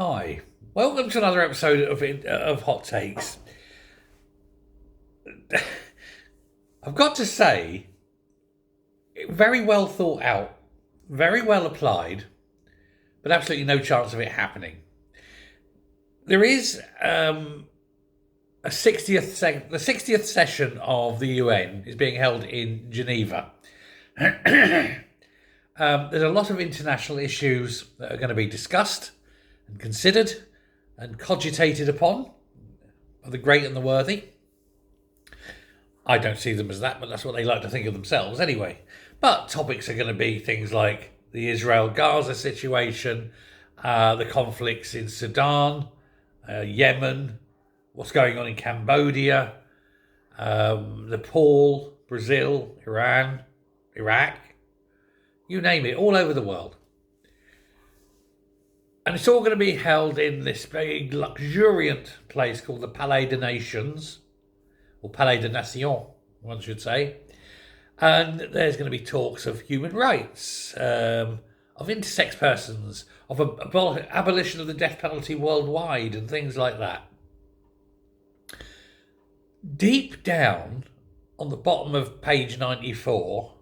Hi, welcome to another episode of Hot Takes. I've got to say, very well thought out, very well applied, but absolutely no chance of it happening. There is the 60th session of the UN is being held in Geneva. There's a lot of international issues that are going to be discussed and considered and cogitated upon by the great and the worthy. I don't see them as that, but that's what they like to think of themselves anyway. But topics are going to be things like the Israel-Gaza situation, the conflicts in Sudan, Yemen, what's going on in Cambodia, Nepal, Brazil, Iran, Iraq, you name it, all over the world. And it's all going to be held in this big, luxuriant place called the Palais des Nations, or Palais des Nations, one should say. And there's going to be talks of human rights, of intersex persons, of abolition of the death penalty worldwide, and things like that. Deep down, on the bottom of page 94,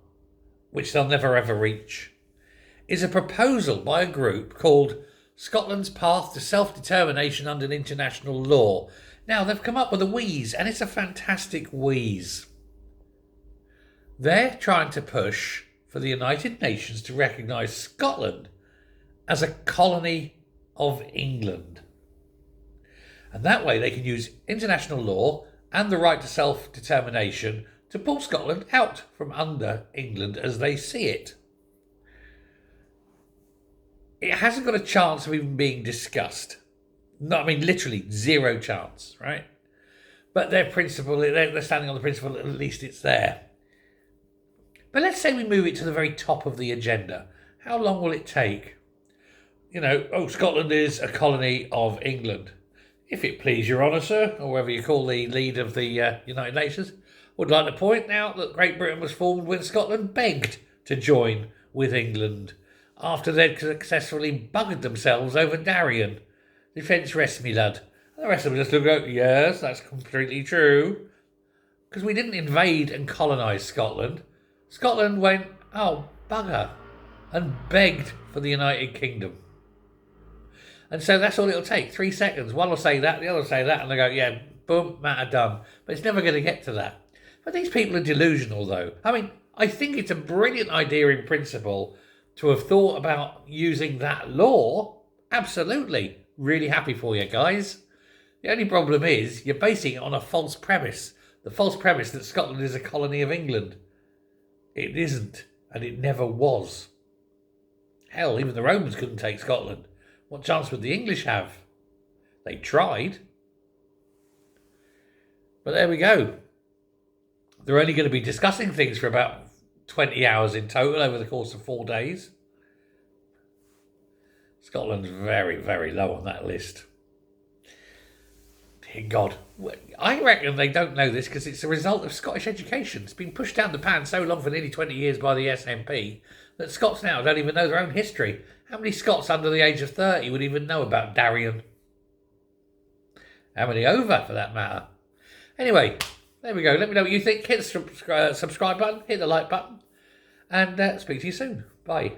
which they'll never ever reach, is a proposal by a group called Scotland's Path to Self-Determination under International Law. Now, they've come up with a wheeze, and it's a fantastic wheeze. They're trying to push for the United Nations to recognise Scotland as a colony of England. And that way they can use international law and the right to self-determination to pull Scotland out from under England as they see it. It hasn't got a chance of even being discussed. No, I mean, literally zero chance, right? But they're standing on the principle that at least it's there. But let's say we move it to the very top of the agenda. How long will it take? Scotland is a colony of England. If it please your honour, sir, or whatever you call the lead of the United Nations, would like to point out that Great Britain was formed when Scotland begged to join with England after they'd successfully buggered themselves over Darien. Defence rests, me lad. And the rest of them just look out, yes, that's completely true. Because we didn't invade and colonise Scotland. Scotland went, oh, bugger, and begged for the United Kingdom. And so that's all it'll take, 3 seconds. One will say that, the other will say that, and they go, yeah, boom, matter done. But it's never going to get to that. But these people are delusional, though. I mean, I think it's a brilliant idea in principle to have thought about using that law. Absolutely. Really happy for you guys. The only problem is you're basing it on a false premise. The false premise that Scotland is a colony of England. It isn't, and it never was. Hell, even the Romans couldn't take Scotland. What chance would the English have? They tried. But there we go. They're only going to be discussing things for about 20 hours in total over the course of 4 days. Scotland's very, very low on that list. Dear God. I reckon they don't know this because it's a result of Scottish education. It's been pushed down the pan so long for nearly 20 years by the SNP that Scots now don't even know their own history. How many Scots under the age of 30 would even know about Darien? How many over, for that matter? Anyway, there we go. Let me know what you think. Hit the subscribe button, hit the like button, and speak to you soon. Bye.